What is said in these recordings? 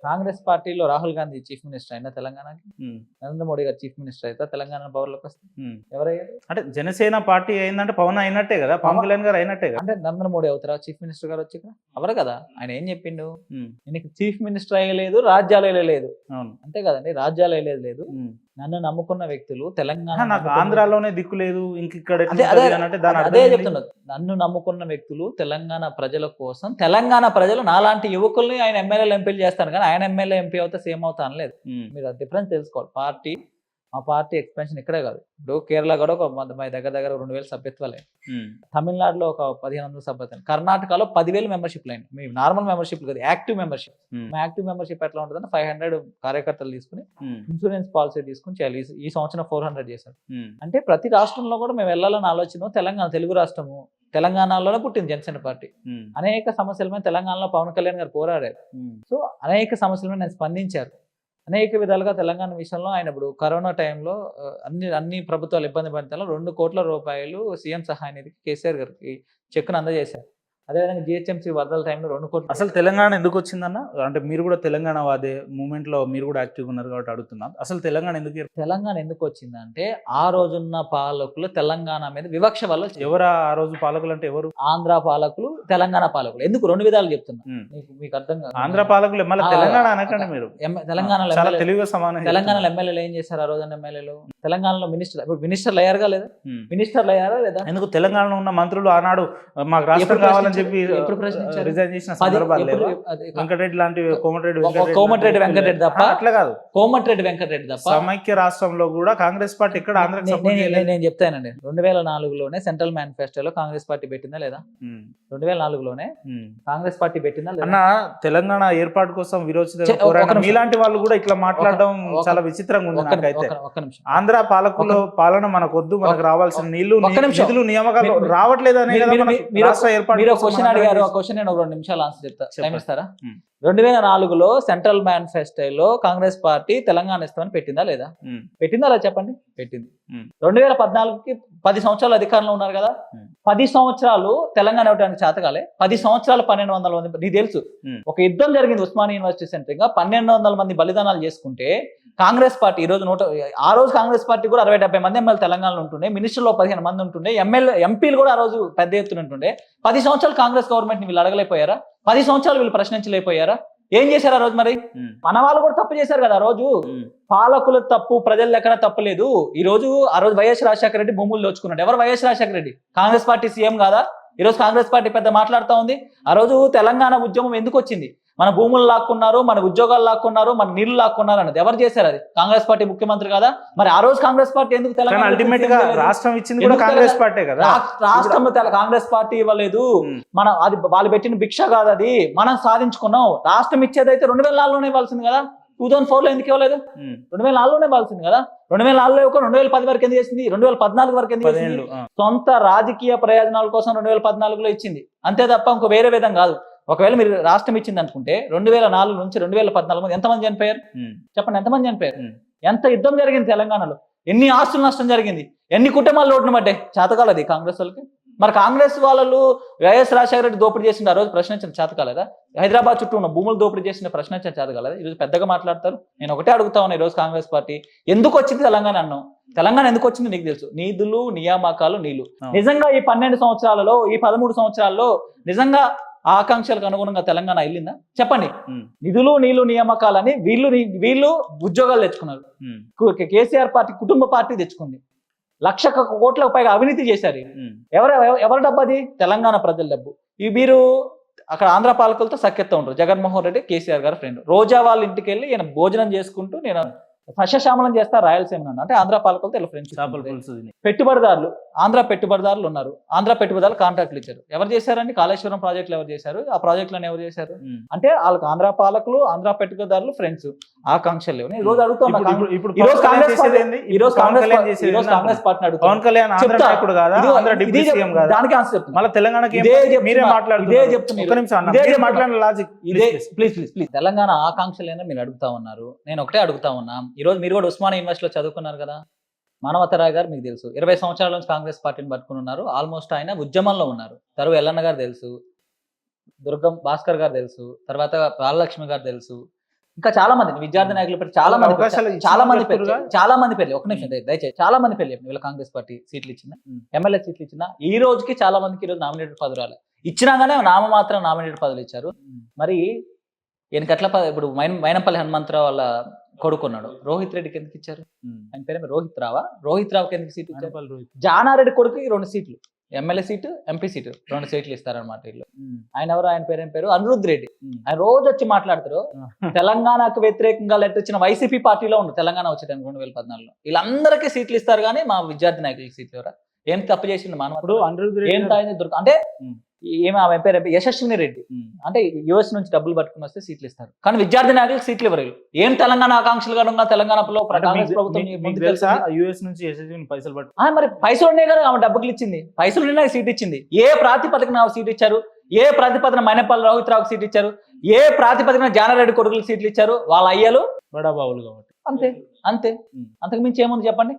కాంగ్రెస్ పార్టీలో Rahul Gandhi chief minister అయినా తెలంగాణకి, ఉమ్, నరేంద్ర మోడీ గారు చీఫ్ మినిస్టర్ అయితే తెలంగాణ పవర్లోకి వస్తే ఉమ్. ఎవరయ్యారు? అంటే జనసేన పార్టీ అయిందంటే పవన్ అయినట్టే కదా, పవన్ కళ్యాణ్ గారు అయినట్టే కదా. అంటే నరేంద్ర మోడీ అవుతారా చీఫ్ మినిస్టర్ గారు వచ్చి ఇక్కడ? అవరు కదా. ఆయన ఏం చెప్పిండు, ఉమ్, నీకు చీఫ్ మినిస్టర్ అయ్యలేదు, రాజ్యాలు వేయలేదు, అవును. అంతే కదండి. రాజ్యాలు వేయలేదు లేదు. ఉమ్. నన్ను నమ్ముకున్న వ్యక్తులు తెలంగాణ నాకు నమ్ముకున్న- ఆంధ్రాలోనే దిక్కు లేదు, ఇంక ఇక్కడ అదే ఎట్లా అదే ఉంటది అని అంటే దాని అదే అర్థం ఏంది? చెప్తున్నా. నన్ను నమ్ముకున్న వ్యక్తులు తెలంగాణ ప్రజల కోసం, తెలంగాణ ప్రజలు నాలాంటి యువకుల్ని ఆయన ఎమ్మెల్యేలు ఎంపీలు చేస్తాను కానీ ఆయన ఎమ్మెల్యే ఎంపీ అవుతే సేమ్ అవుతా అనలేదు. ఉమ్, మీరు ఆ డిఫరెన్స్ తెలుసుకోవాలి. మా పార్టీ ఎక్స్పెన్షన్ ఇక్కడే కాదు. ఇప్పుడు కేరళ కూడా ఒక మా దగ్గర 2000 సభ్యత్వాలే, ఉమ్, తమిళనాడులో ఒక 1500 సభ్యత్వం, కర్ణాటకలో 10,000 మెంబర్షిప్ లైన్. మీ నార్మల్ మెంబర్షిప్ కాదు, యాక్టివ్ మెంబర్షిప్. ఉమ్, మా యాక్టివ్ మెంబర్షిప్ ఎట్లా ఉంటుందంటే 500 కార్యకర్తలు తీసుకుని ఉమ్, ఇన్సూరెన్స్ పాలసీ తీసుకుని చేయాలి. ఈ సంవత్సరం 400 చేశారు. ఉమ్, అంటే ప్రతి రాష్ట్రంలో కూడా మేము వెళ్ళాలని ఆలోచన. తెలంగాణ తెలుగు రాష్ట్రము, తెలంగాణలోనే పుట్టింది జనసేన పార్టీ. ఉమ్, అనేక సమస్యల మీద తెలంగాణలో పవన్ కళ్యాణ్ గారు పోరాడారు. ఉమ్, సో అనేక సమస్యల మీద నేను స్పందించారు. అనేక విధాలుగా తెలంగాణ విషయంలో ఆయన ఇప్పుడు కరోనా టైంలో అన్ని ప్రభుత్వాలు ఇబ్బంది పడతాలో 2 కోట్ల రూపాయలు సీఎం సహాయ నిధికి కేసీఆర్ గారికి చెక్కును అందజేశారు. అదేవిధంగా జిహెచ్ఎంసీ వరదల టైంలో 2 కోట్ల అసలు తెలంగాణ ఎందుకు వచ్చిందన్న? అంటే మీరు కూడా తెలంగాణ వాదే మూమెంట్ లో మీరు కూడా యాక్టివ్గా ఉన్నారు కాబట్టి అడుగుతున్నాను, అసలు తెలంగాణ ఎందుకు తెలంగాణ ఎందుకు వచ్చిందంటే ఆ రోజున్న పాలకులు తెలంగాణ మీద వివక్ష వల్ల వచ్చింది. ఎవరా ఆ రోజు పాలకులు అంటే ఎవరు? ఆంధ్ర పాలకులు, తెలంగాణ పాలకులు. ఎందుకు 2 విధాలు చెప్తున్నా, ఉమ్. మీకు అర్థం కాదు. ఆంధ్ర పాలకులు మళ్ళీ తెలంగాణ అనకండి మీరు. తెలంగాణలో చాలా ఎమ్మెల్యే- తెలివిగా సమానం. తెలంగాణలో ఎమ్మెల్యేలు ఏం చేశారు ఆ రోజున? ఎమ్మెల్యేలు తెలంగాణలో మినిస్టర్లు అయ్యారుగా లేదా? మినిస్టర్లు అయ్యారా లేదా? ఎందుకు తెలంగాణలో ఉన్న మంత్రులు ఆనాడు మాకు రాష్ట్రం ఎప్పుడు కావాలని చెప్పి ఎప్పుడు ప్రశ్నించారు? రిజైన్ చేసిన 10 సందర్భాలు ఎప్పుడు- లేవా? అది వెంకటరెడ్డి లాంటి కోమటిరెడ్డి కోమటిరెడ్డి వెంకటరెడ్డి తప్ప, అట్లా కాదు. కోమటిరెడ్డి వెంకటరెడ్డి తప్ప. సమైక్య రాష్ట్రంలో కూడా కాంగ్రెస్ పార్టీ ఇక్కడ ఆంధ్రాకి సపోర్ట్ చేయలేదు. నేను చెప్తానండి, 2004లోనే సెంట్రల్ మేనిఫెస్టోలో కాంగ్రెస్ పార్టీ పెట్టిందా లేదా? 2004లోనే కాంగ్రెస్ పార్టీ పెట్టిందా లేదా? అన్న, తెలంగాణ ఏర్పాటు కోసం విరోచిత ఒక పోరాటం నిమిషం. మీలాంటి వాళ్ళు కూడా ఇట్లా మాట్లాడడం ఒక- చాలా విచిత్రంగా ఉంది నాకైతే. ఒక్క నిమిషం. ఆంధ్ర పాలకుల పాలన మనకొద్దు, మనకు రావాల్సిన నీళ్లు, ఒక్క నిమిషం. నిధులు, నియామకాలు మీరు- రావట్లేదు అనే కదా మీరు- మనకు మీరు- రాష్ట్ర ఏర్పాటు మీరు కోసం క్వశ్చన్ మనందరం అడిగారు, ఆ చేసి- క్వశ్చన్ నేను ఒక 2 నిమిషాలు ఆన్సర్ చెప్తా. టైం చెప్పండి. ఇస్తారా? ఉమ్. 2004లో సెంట్రల్ మేనిఫెస్టోలో కాంగ్రెస్ పార్టీ తెలంగాణ ఇస్తామని పెట్టిందా లేదా? ఉమ్. పెట్టిందా లేదా చెప్పండి? పెట్టింది. ఉమ్. 2014కి 10 సంవత్సరాలు అధికారంలో ఉన్నారు కదా. ఉమ్. 10 సంవత్సరాలు తెలంగాణ ఇవ్వడానికి చేతకాలే. 10 సంవత్సరాలు 1200 మంది, నీకు తెలుసు ఉమ్. ఒక యుద్ధం జరిగింది ఉస్మానియా యూనివర్సిటీ సెంటర్ గా, 1200 మంది బలిదానాలు చేసుకుంటే కాంగ్రెస్ పార్టీ ఈ రోజు ఆ రోజు కాంగ్రెస్ పార్టీ కూడా 60-70 మంది ఎమ్మెల్యే తెలంగాణలో ఉంటుండే, మినిస్టర్లో 15 మంది ఉంటుండే, ఎంపీలు కూడా ఆ రోజు పెద్ద ఎత్తున ఉంటుండే. 10 సంవత్సరాలు కాంగ్రెస్ గవర్నమెంట్ ని వీళ్ళు అడగలేకపోయారా? 10 సంవత్సరాలు వీళ్ళు ప్రశ్నించలేకపోయారా? ఏం చేశారు ఆ రోజు? మరి ఉమ్. మన వాళ్ళు కూడా తప్పు చేశారు కదా ఆ రోజు. ఉమ్. పాలకులు తప్పు, ప్రజలు ఎక్కడ తప్పు లేదు. ఆ రోజు వైఎస్ రాజశేఖర రెడ్డి భూములు దోచుకున్నాడు. ఎవరు YS Rajasekhara Reddy? Congress party CM కాదా? ఈ రోజు కాంగ్రెస్ పార్టీ పెద్ద మాట్లాడుతూ ఉంది. ఆ రోజు తెలంగాణ ఉద్యమం ఎందుకు వచ్చింది? మన భూములు లాక్కున్నారు, మన ఉద్యోగాలు లాక్కున్నారు, మన నీళ్లు లాక్కున్నారు అన్నది ఎవరు చేశారు? అది కాంగ్రెస్ పార్టీ ముఖ్యమంత్రి కదా. మరి ఆ రోజు కాంగ్రెస్ పార్టీ ఎందుకు తెలంగాణ అల్టిమేట్ గా రాష్ట్రం ఇచ్చింది కూడా కాంగ్రెస్ పార్టీ కదా. రాష్ట్రం కాంగ్రెస్ పార్టీ ఇవ్వలేదు. ఉమ్. మనం అది వాళ్ళు పెట్టిన భిక్ష కాదు, అది మనం సాధించుకున్నాం. రాష్ట్రం ఇచ్చేదైతే 2004లోనే ఇవ్వాల్సింది కదా. 2004లో ఎందుకు ఇవ్వలేదు? ఉమ్. 2004లోనే ఇవ్వాల్సింది కదా. 2004లో 2010 వరకు ఎందుకు చేసింది? 2014 వరకు ఎందుకు చేసింది? 10 ఏళ్ళు. సొంత రాజకీయ ప్రయోజనాల కోసం 2014లో ఇచ్చింది, అంతే తప్ప ఇంకో వేరే విధం కాదు. ఒకవేళ మీరు రాష్ట్రం ఇచ్చింది అనుకుంటే 2004 నుంచి 2014 ఎంతమంది చనిపోయారు ఉమ్. చెప్పండి? ఎంతమంది చనిపోయారు? ఉమ్. ఎంత యుద్ధం జరిగింది తెలంగాణలో? ఎన్ని ఆస్తులు నష్టం జరిగింది? ఎన్ని కుటుంబాలు లోటును పడ్డాయి? చేతకాలది కాంగ్రెస్ వాళ్ళకి. మరి కాంగ్రెస్ వాళ్ళు వైఎస్ రాజశేఖర రెడ్డి దోపిడీ చేసిన ఆ రోజు ప్రశ్నించిన చేతకాలేదా? హైదరాబాద్ చుట్టూ ఉన్న భూములు దోపిడీ చేసిన ప్రశ్నించిన చేతకాలేదా? ఈరోజు పెద్దగా మాట్లాడతారు. నేను ఒకటే అడుగుతా ఉన్నా, ఈరోజు కాంగ్రెస్ పార్టీ ఎందుకు వచ్చింది తెలంగాణ అన్నాం? తెలంగాణ ఎందుకు వచ్చింది నీకు తెలుసు. నిధులు, నియామకాలు, నీళ్లు. నిజంగా ఈ 12 సంవత్సరాలలో, ఈ 13 సంవత్సరాల్లో నిజంగా ఆకాంక్షలకు అనుగుణంగా తెలంగాణ వెళ్ళిందా? చెప్పండి. నిధులు, నీళ్లు, నియామకాలని వీళ్ళు ఉద్యోగాలు తెచ్చుకున్నారు. కేసీఆర్ పార్టీ కుటుంబ పార్టీ తెచ్చుకుంది. 1,00,000 కోట్లకు పైగా అవినీతి చేశారు. ఎవరి డబ్బు అది? తెలంగాణ ప్రజల డబ్బు. మీరు అక్కడ ఆంధ్ర పాలకులతో సఖ్యత ఉంటారు. జగన్మోహన్ రెడ్డి కేసీఆర్ గారు ఫ్రెండ్. రోజా వాళ్ళ ఇంటికి వెళ్ళి ఈయన భోజనం చేసుకుంటూ నేను సస్యశ్యామలం చేస్తారు రాయలసీమ అంటే ఆంధ్ర పాలకులతో ఇలా ఫ్రెండ్స్. పెట్టుబడిదారులు, ఆంధ్ర పెట్టుబడిదారులు ఉన్నారు. ఆంధ్ర పెట్టుబడిదారులు కాంట్రాక్ట్లు ఇచ్చారు. ఎవరు చేశారండి? కాళేశ్వరం ప్రాజెక్టులు ఎవరు చేశారు? ఆ ప్రాజెక్టులను ఎవరు చేశారు? అంటే వాళ్ళకి ఆంధ్ర పాలకులు, ఆంధ్ర పెట్టుబడిదారులు ఫ్రెండ్స్. ఆకాంక్షలు లేవు. ఈ రోజు అడుగుతాం, కాంగ్రెస్ పార్టీ దానికి ఆన్సర్ చెప్తున్నా. తెలంగాణ ఆకాంక్షలేనా మీరు అడుగుతా ఉన్నారు. నేను ఒకటే అడుగుతా ఉన్నా. ఈ రోజు మీరు కూడా ఉస్మానియా యూనివర్సిటీలో చదువుకున్నారు కదా. మానవతరాయ్ గారు మీకు తెలుసు, 20 సంవత్సరాల నుంచి కాంగ్రెస్ పార్టీని పట్టుకుని ఉన్నారు. ఆల్మోస్ట్ ఆయన ఉద్యమంలో ఉన్నారు. తరువు ఎల్లన్న గారు తెలుసు, దుర్గం భాస్కర్ గారు తెలుసు, తర్వాత బాలలక్ష్మి గారు తెలుసు, ఇంకా చాలా మంది విద్యార్థి నాయకుల పేరు చాలా మంది పేర్లు, అవకాశాలు చాలా మంది పేర్లు, ఇచ్చినట్టుగా. చాలా మంది పేర్లు. ఒక నిమిషం దయచేసి చాలా మంది పేర్లు చెప్పండి. వీళ్ళ కాంగ్రెస్ పార్టీ సీట్లు ఇచ్చిందా, ఎమ్మెల్యే సీట్లు ఇచ్చిందా? ఈ రోజుకి చాలా మందికి ఈ రోజు నామినేటెడ్ పదవి రాలేదు. ఇచ్చినాగానే నామమాత్రం నామినేటెడ్ పదవులు ఇచ్చారు. మరి ఈయనకి ఎట్లా ఇప్పుడు మైనంపల్లి హనుమంతరావు వాళ్ళ కొడుకున్నాడు, రోహిత్ రెడ్డికి ఎందుకు ఇచ్చారు? ఆయన పేరు రోహిత్ రావా? రోహిత్ రావుకి ఎందుకు సీట్ ఇచ్చారు? జానారెడ్డి కొడుకు 2 సీట్లు, ఎమ్మెల్యే సీటు, ఎంపీ సీటు, 2 సీట్లు ఇస్తారనమాట వీళ్ళు. ఆయన ఎవరు? ఆయన పేరు ఏం పేరు? అనిరుద్ రెడ్డి. ఆయన రోజు వచ్చి మాట్లాడతారు. తెలంగాణకు వ్యతిరేకంగా లెట్ వచ్చిన వైసీపీ పార్టీలో ఉండు తెలంగాణ వచ్చేదానికి 2014లో. వీళ్ళందరికీ సీట్లు ఇస్తారు కానీ మా విద్యార్థి నాయకులకి సీట్లు ఎవరా? ఏం తప్పు చేసిండు మానవుడు? అనిరుద్ ఏం తాగింది దొరక అంటే ఏమి ఆమె పేరు యశస్విని రెడ్డి అంటే యుఎస్ నుంచి డబ్బులు పట్టుకుని వస్తే సీట్లు ఇస్తారు కానీ విద్యార్థి నాయకులకు సీట్లు ఇవ్వరు. ఏం తెలంగాణ ఆకాంక్షలుగా ఉన్న తెలంగాణలో కాంగ్రెస్ ప్రభుత్వం ముందుకు తెలుసా యుఎస్ నుంచి యశస్విని పైసలు పట్టు మరి పైసలు ఉన్నాయి కదా, ఆమె డబ్బులు ఇచ్చింది, పైసలు ఉన్నాయి సీట్ ఇచ్చింది. ఏ ప్రాతిపదికన సీట్ ఇచ్చారు? ఏ ప్రాతిపదికన మైనపల్లి రోహిత్ రావుకి సీట్ ఇచ్చారు? ఏ ప్రాతిపదికన జానారెడ్డి కొడుకులు సీట్లు ఇచ్చారు? వాళ్ళ అయ్యలు బడాబాబులు కాబట్టి అంతే అంతే. అంతకు మించి ఏముంది చెప్పండి?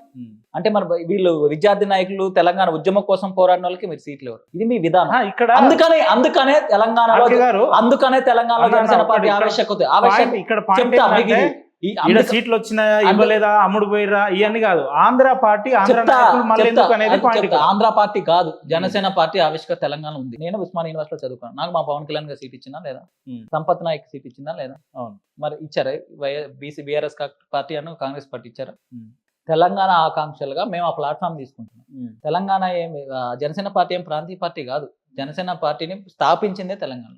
అంటే మరి వీళ్ళు విద్యార్థి నాయకులు తెలంగాణ ఉద్యమం కోసం పోరాడిన వాళ్ళకి మీరు సీట్లు ఇవ్వరు. ఇది మీ విధానం. ఇక్కడ అందుకనే తెలంగాణలో జనసేన పార్టీ ఆవశ్యకత ఇక్కడ చెప్తా మీకు ఇది. సీట్లు వచ్చినాయా ఇవ్వలేదా అమ్ముడు పోయిరా ఇవన్నీ కాదు. ఆంధ్ర పార్టీ ఆంధ్ర నాయకులు మళ్ళీ ఎందుకు అనేది పాయింట్ ఇక్కడ. ఆంధ్ర పార్టీ కాదు, జనసేన పార్టీ ఆవిష్కర తెలంగాణ ఉంది. నేను ఉస్మానియా యూనివర్సిటీ లో చదువుకున్నాను. నాకు మా పవన్ కళ్యాణ్ గారు సీట్ ఇచ్చిందా లేదా? సంపత్ నాయక్ సీట్ ఇచ్చిందా లేదా? మరి ఇచ్చారా? బీఆర్ఎస్ పార్టీ అని కాంగ్రెస్ పార్టీ ఇచ్చారా? తెలంగాణ ఆకాంక్షలుగా మేము ఆ ప్లాట్ఫామ్ తీసుకుంటున్నాం. తెలంగాణ జనసేన పార్టీ ఏం ప్రాంతీయ పార్టీ కాదు. జనసేన పార్టీని స్థాపించిందే తెలంగాణ.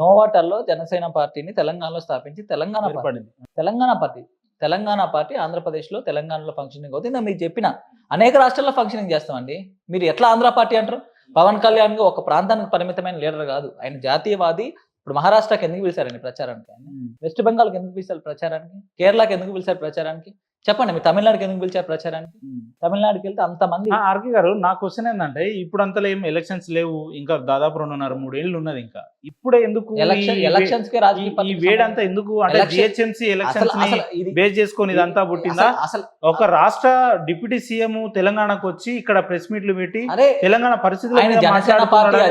నోవాటర్లో జనసేన పార్టీని తెలంగాణలో స్థాపించి తెలంగాణ పార్టీ ఆంధ్రప్రదేశ్లో తెలంగాణలో ఫంక్షనింగ్ అవుతుంది. నేను మీకు చెప్పిన అనేక రాష్ట్రాల్లో ఫంక్షనింగ్ చేస్తామండి. మీరు ఎట్లా ఆంధ్ర పార్టీ అంటారు? పవన్ కళ్యాణ్ ఒక ప్రాంతానికి పరిమితమైన లీడర్ కాదు, ఆయన జాతీయవాది. ఇప్పుడు మహారాష్ట్రకి ఎందుకు పిలిచారండి ప్రచారానికి? వెస్ట్ బెంగాల్కి ఎందుకు పిలిచారు ప్రచారానికి? కేరళకి ఎందుకు పిలిచారు ప్రచారానికి? చెప్పండి. మీరు తమిళనాడుకి ఎందుకు పిలిచారు ప్రచారానికి? తమిళనాడుకి వెళ్తే అంతమంది. ఆర్కే గారు నా క్వశ్చన్ ఏంటంటే ఇప్పుడు అంతలో ఏం ఎలక్షన్స్ లేవు, ఇంకా దాదాపు 2.5-3 ఏళ్ళు ఉన్నది. ఇంకా ఇప్పుడే ఎందుకు ఎలక్షన్స్ కి రాజకీయ ఈ వేడంతా ఎందుకు? అంటే జిహెచ్ఎంసీ ఎలక్షన్స్ బేస్ చేసుకొని ఇదంతా పుట్టిందా? అసలు ఒక రాష్ట్ర డిప్యూటీ సీఎం తెలంగాణకు వచ్చి ఇక్కడ ప్రెస్ మీట్లు పెట్టి తెలంగాణ పరిస్థితులు జనసేన పార్టీ